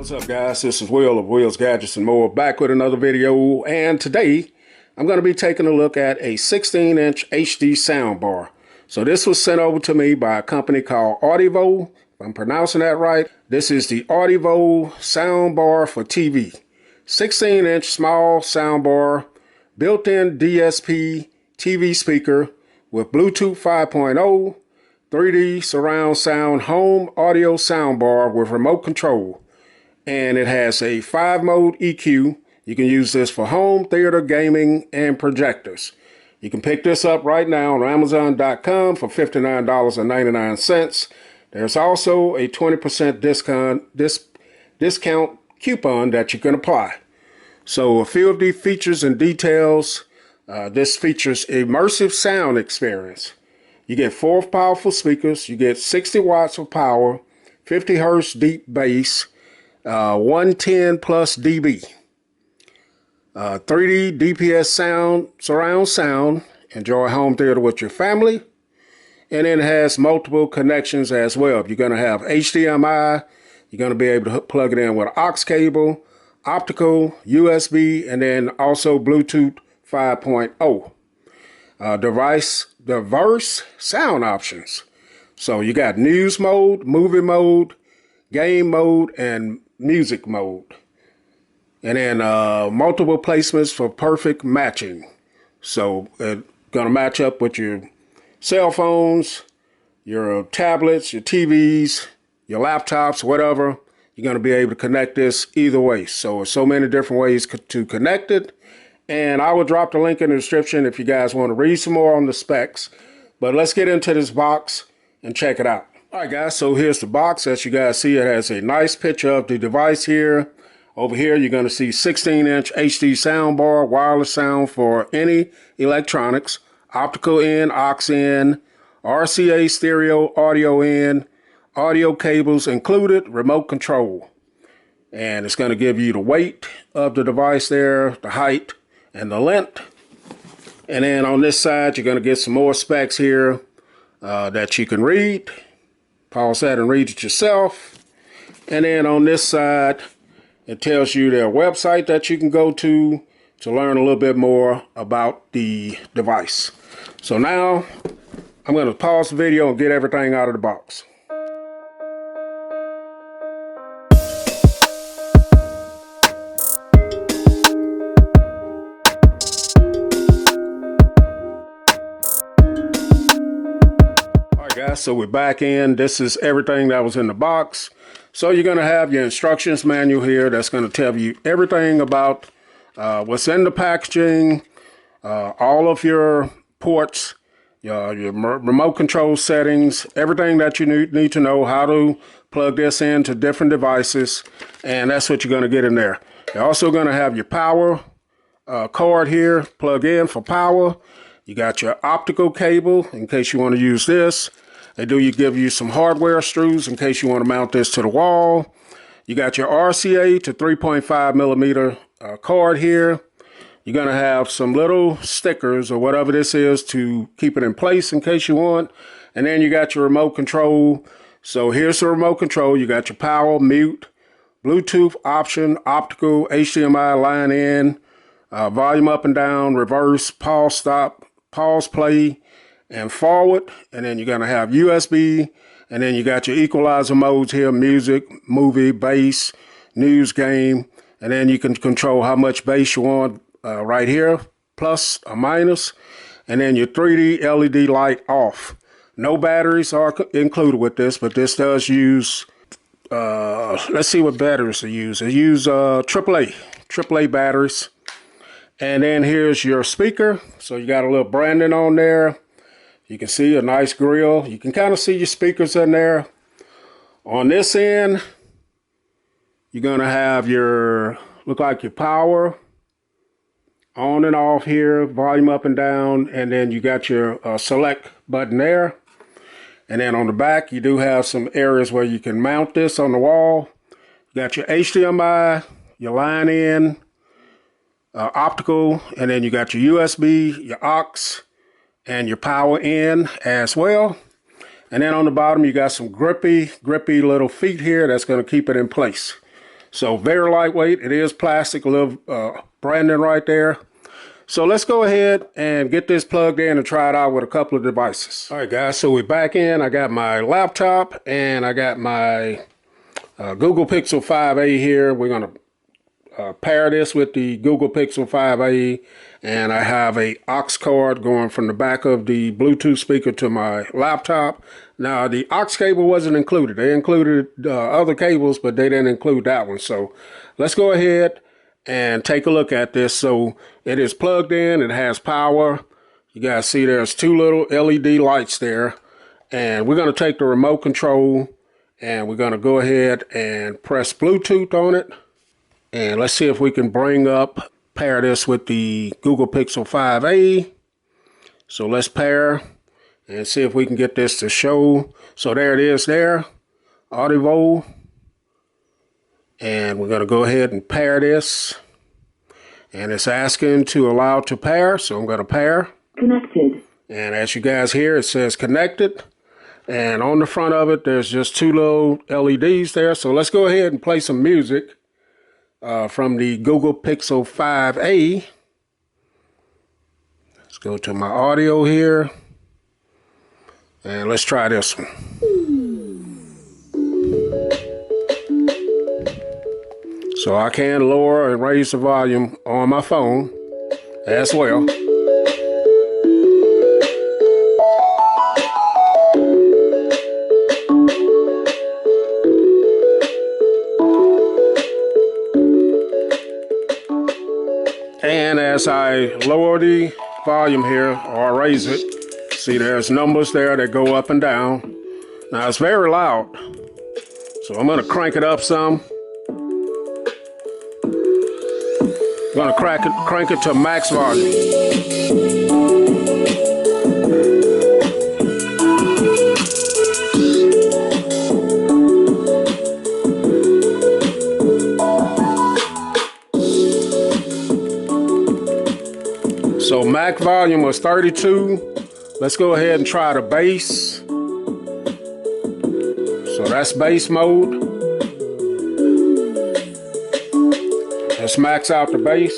What's up, guys? This is Will of Will's Gadgets and More, back with another video, and today I'm going to be taking a look at a 16-inch HD soundbar. So this was sent over to me by a company called Audvoi, if I'm pronouncing that right. This is the Audvoi soundbar for TV. 16-inch small soundbar, built-in DSP TV speaker with Bluetooth 5.0, 3D surround sound home audio soundbar with remote control. And it has a 5-mode EQ. You can use this for home, theater, gaming, and projectors. You can pick this up right now on Amazon.com for $59.99. There's also a 20% discount coupon that you can apply. So a few of the features and details. This features immersive sound experience. You get 4 powerful speakers. You get 60 watts of power, 50 hertz deep bass, 110 plus dB, 3D DPS sound, surround sound. Enjoy home theater with your family. And it has multiple connections as well. You're going to have HDMI. You're going to be able to plug it in with an aux cable, optical, USB, and then also Bluetooth 5.0. Diverse sound options. So you got news mode, movie mode, game mode, and music mode. And then multiple placements for perfect matching. So it's going to match up with your cell phones, your tablets, your TVs, your laptops, whatever. You're going to be able to connect this either way. So there's so many different ways to connect it. And I will drop the link in the description if you guys want to read some more on the specs. But let's get into this box and check it out. All right, guys, so here's the box. As you guys see, it has a nice picture of the device here. Over here, you're going to see 16-inch HD soundbar, wireless sound for any electronics, optical in, aux in, RCA stereo audio in, audio cables included, remote control. And it's going to give you the weight of the device there, the height, and the length. And then on this side, you're going to get some more specs here that you can read. Pause that and read it yourself. And then on this side, it tells you their website that you can go to learn a little bit more about the device. So now I'm going to pause the video and get everything out of the box. Guys, so we're back in. This is everything that was in the box. So you're going to have your instructions manual here that's going to tell you everything about what's in the packaging, all of your ports, your remote control settings, everything that you need to know, how to plug this into different devices, and that's what you're going to get in there. You're also going to have your power cord here, plug in for power. You got your optical cable in case you want to use this. They give you some hardware screws in case you want to mount this to the wall. You got your RCA to 3.5 millimeter cord here. You're going to have some little stickers or whatever this is to keep it in place in case you want. And then you got your remote control. So here's the remote control. You got your power, mute, Bluetooth option, optical, HDMI line in, volume up and down, reverse, pause, stop, pause, play, and forward. And then you're going to have USB, and then you got your equalizer modes here: music, movie, bass, news, game. And then you can control how much bass you want right here, plus or minus. And then your 3D LED light off. No batteries are included with this, but this does use let's see what batteries they use. They use AAA batteries. And then here's your speaker. So you got a little branding on there. You can see a nice grill. You can kind of see your speakers in there. On this end, you're going to have your, look like your power on and off here, volume up and down. And then you got your select button there. And then on the back, you do have some areas where you can mount this on the wall. You got your HDMI, your line in, optical, and then you got your USB, your aux, and your power in as well. And then on the bottom, you got some grippy little feet here that's going to keep it in place. So very lightweight. It is plastic, a little branding right there. So let's go ahead and get this plugged in and try it out with a couple of devices. All right, guys, so we're back in. I got my laptop and I got my Google Pixel 5a here. We're going to pair this with the Google Pixel 5a, and I have a aux cord going from the back of the Bluetooth speaker to my laptop. Now, the aux cable wasn't included. They included other cables, but they didn't include that one. So let's go ahead and take a look at this. So it is plugged in. It has power. You guys see there's two little LED lights there. And we're going to take the remote control and we're going to go ahead and press Bluetooth on it. And let's see if we can pair this with the Google Pixel 5a. So let's pair and see if we can get this to show. So there it is there, Audvoi. And we're going to go ahead and pair this. And it's asking to allow to pair, so I'm going to pair. Connected. And as you guys hear, it says connected. And on the front of it, there's just two little LEDs there. So let's go ahead and play some music from the Google Pixel 5a. Let's go to my audio here. And let's try this one. So I can lower and raise the volume on my phone as well. And as I lower the volume here or raise it, see there's numbers there that go up and down. Now it's very loud, so I'm going to crank it up some. I'm going to crank it to max volume. So max volume was 32. Let's go ahead and try the bass. So that's bass mode. Let's max out the bass.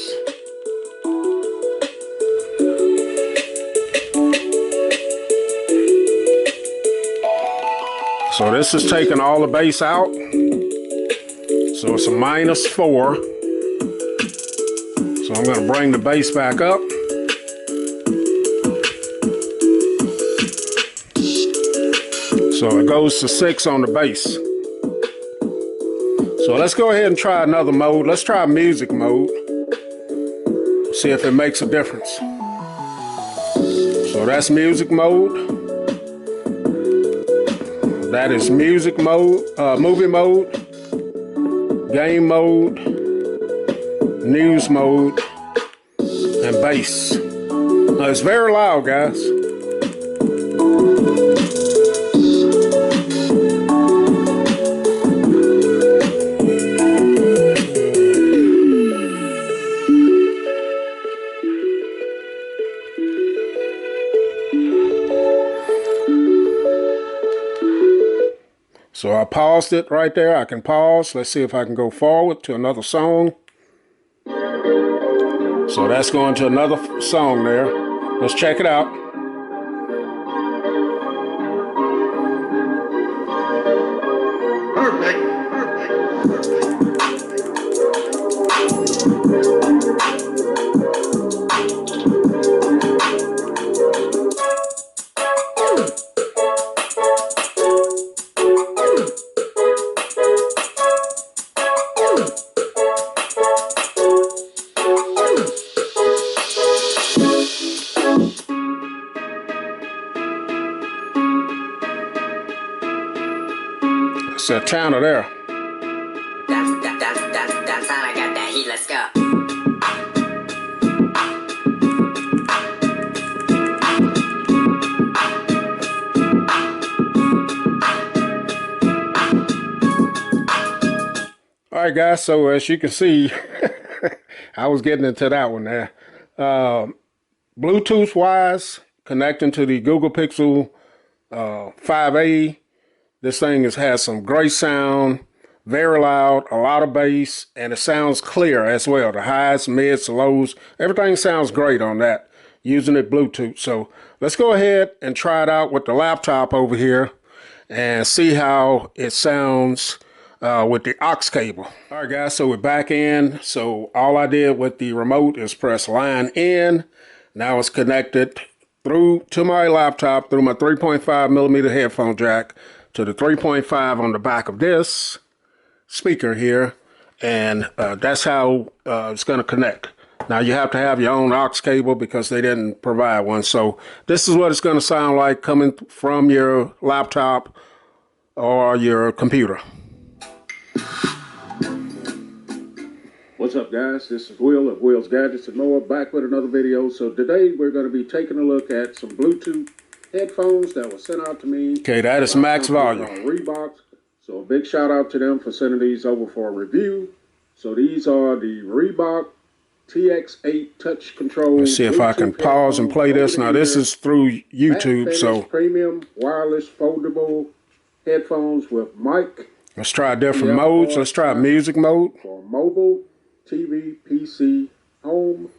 So this is taking all the bass out. So it's a -4. So I'm going to bring the bass back up. So it goes to 6 on the bass. So let's go ahead and try another mode. Let's try music mode. See if it makes a difference. So that's music mode. That is music mode, movie mode, game mode, news mode, and bass. Now it's very loud, guys. So I paused it right there. I can pause. Let's see if I can go forward to another song. So that's going to another song there. Let's check it out. Perfect. It's that channel there. That's how I got that heat. Let's go. All right, guys. So as you can see, I was getting into that one there. Bluetooth wise, connecting to the Google Pixel 5a. This thing has some great sound. very loud, a lot of bass, and it sounds clear as well. The highs, mids, lows, everything sounds great on that using it Bluetooth. So let's go ahead and try it out with the laptop over here and see how it sounds with the aux cable. All right, guys, so we're back in. So all I did with the remote is press line in. Now it's connected through to my laptop through my 3.5 millimeter headphone jack to the 3.5 on the back of this speaker here, and that's how it's going to connect. Now you have to have your own aux cable because they didn't provide one. So this is what it's going to sound like coming from your laptop or your computer. What's up, guys? This is Will of Will's Gadgets and More, back with another video. So today we're going to be taking a look at some Bluetooth headphones that were sent out to me. Okay, that is max volume. Reebok. So a big shout out to them for sending these over for a review. So these are the Reebok TX8 touch control. Let's see if I can pause and play this. Now this is through YouTube, so premium wireless foldable headphones with mic. Let's try different modes. Let's try music mode. For mobile, TV, PC, home,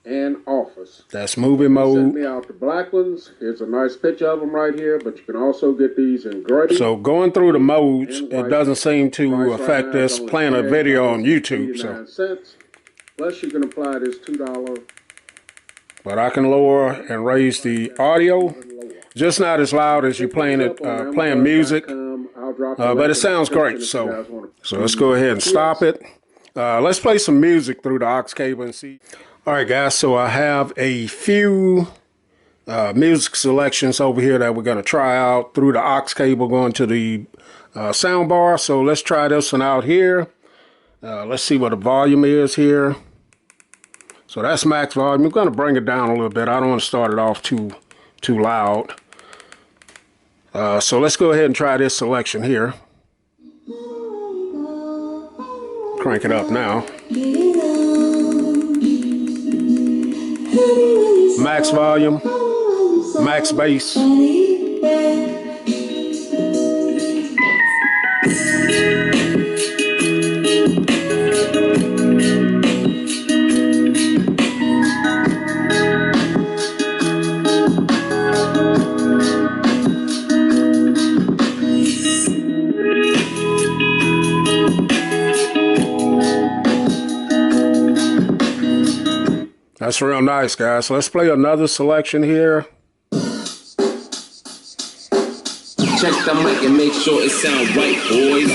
and office. That's movie mode. Sent me out the black ones. Here's a nice picture of them right here, but you can also get these in gray. So going through the modes, it doesn't seem to affect this playing a video on YouTube. So. Plus you can apply this $2. But I can lower and raise the audio. Just not as loud as you're playing it, playing music. But it sounds great. So let's go ahead and stop it. Let's play some music through the aux cable and see. All right, guys. So I have a few music selections over here that we're going to try out through the aux cable going to the sound bar. So let's try this one out here. Let's see what the volume is here. So that's max volume. I'm going to bring it down a little bit. I don't want to start it off too loud. So let's go ahead and try this selection here. Crank it up now. Max volume, max bass. That's real nice, guys. So let's play another selection here. Check the mic and make sure it sounds right, boys.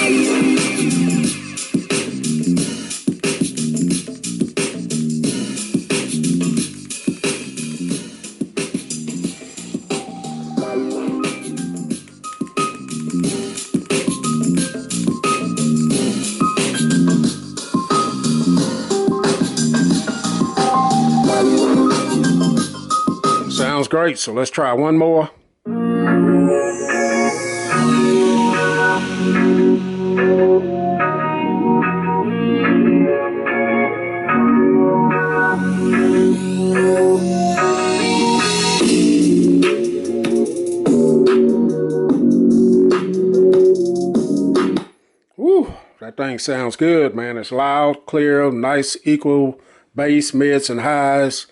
Sounds great. So let's try one more. Woo, that thing sounds good, man. It's loud, clear, nice, equal bass, mids, and highs.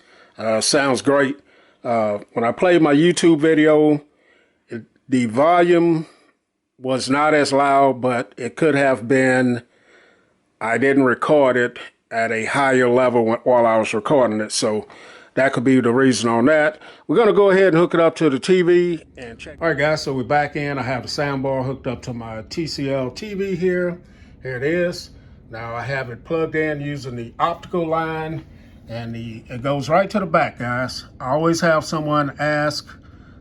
Sounds great. When I played my YouTube video, the volume was not as loud, but it could have been. I didn't record it at a higher level while I was recording it, so that could be the reason on that. We're going to go ahead and hook it up to the TV and check. All right, guys, so we're back in. I have the soundbar hooked up to my TCL TV here. Here it is. Now I have it plugged in using the optical line. And it goes right to the back, guys. I always have someone ask,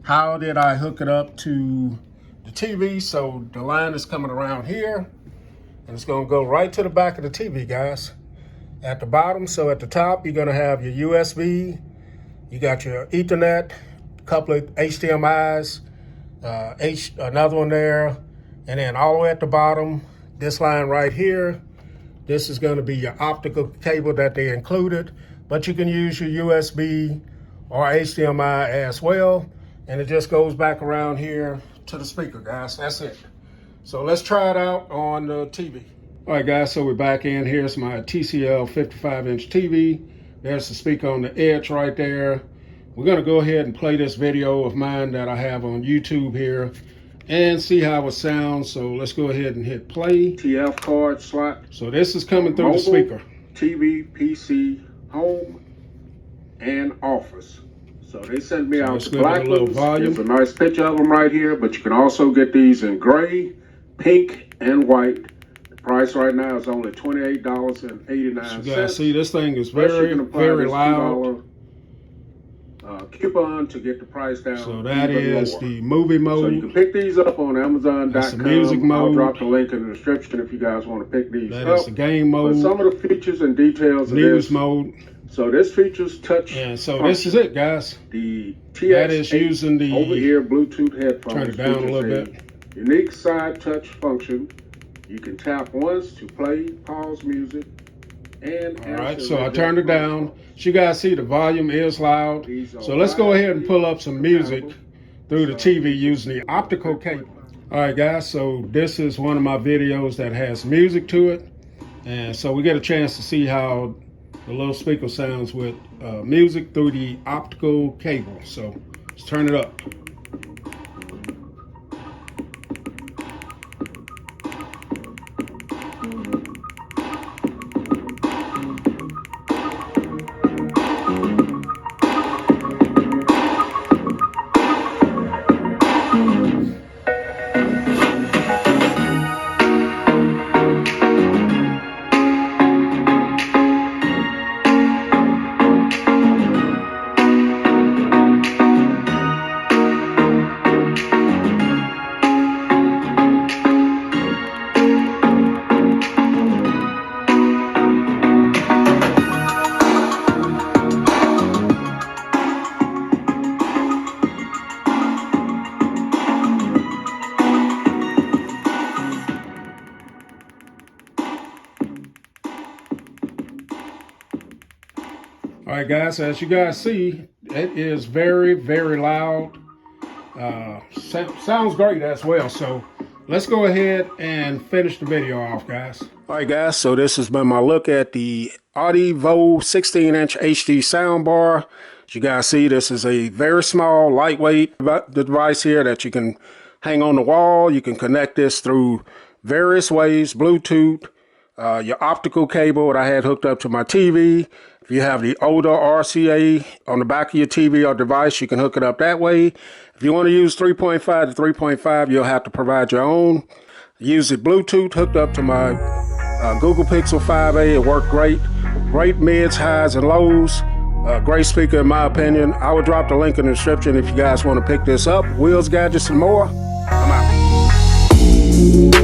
how did I hook it up to the TV? So the line is coming around here, and it's gonna go right to the back of the TV, guys. At the bottom, so at the top, you're gonna have your USB, you got your Ethernet, a couple of HDMIs, another one there, and then all the way at the bottom, this line right here, this is gonna be your optical cable that they included. But you can use your USB or HDMI as well. And it just goes back around here to the speaker, guys. That's it. So let's try it out on the TV. All right, guys, so we're back in. Here's my TCL 55-inch TV. There's the speaker on the edge right there. We're going to go ahead and play this video of mine that I have on YouTube here and see how it sounds. So let's go ahead and hit play. TF card slot. So this is coming through the speaker. TV, PC, home, and office. So they sent me out the black ones. There's a nice picture of them right here, but you can also get these in gray, pink, and white. The price right now is only $28.89. So you guys see, this thing is very, very loud. Coupon to get the price down. So that is lower. The movie mode. So you can pick these up on Amazon.com. That's the music mode. I'll drop the link in the description if you guys want to pick these up. That is the game mode. But some of the features and details of this. News mode. So this features touch. And so function. This is it, guys. The TX that is using the over-ear Bluetooth headphones. Turn it down a little bit. Unique side touch function. You can tap once to play, pause music, and all right. So I turned it down. So you guys see the volume is loud. So let's go ahead and pull up some music through the TV using the optical cable. All right, guys. So this is one of my videos that has music to it, and so we get a chance to see how the little speaker sounds with music through the optical cable. So let's turn it up. All right, guys, as you guys see, it is very, very loud. Sounds great as well. So let's go ahead and finish the video off, guys. All right, guys, so this has been my look at the Audvoi 16-inch HD soundbar. As you guys see, this is a very small, lightweight device here that you can hang on the wall. You can connect this through various ways, Bluetooth, your optical cable that I had hooked up to my TV. If you have the older RCA on the back of your TV or device, you can hook it up that way. If you want to use 3.5 to 3.5, you'll have to provide your own. Use the Bluetooth hooked up to my Google Pixel 5a. It worked great. Great mids, highs, and lows. Great speaker in my opinion. I will drop the link in the description if you guys want to pick this up. Wheels, gadgets, and more. I'm out.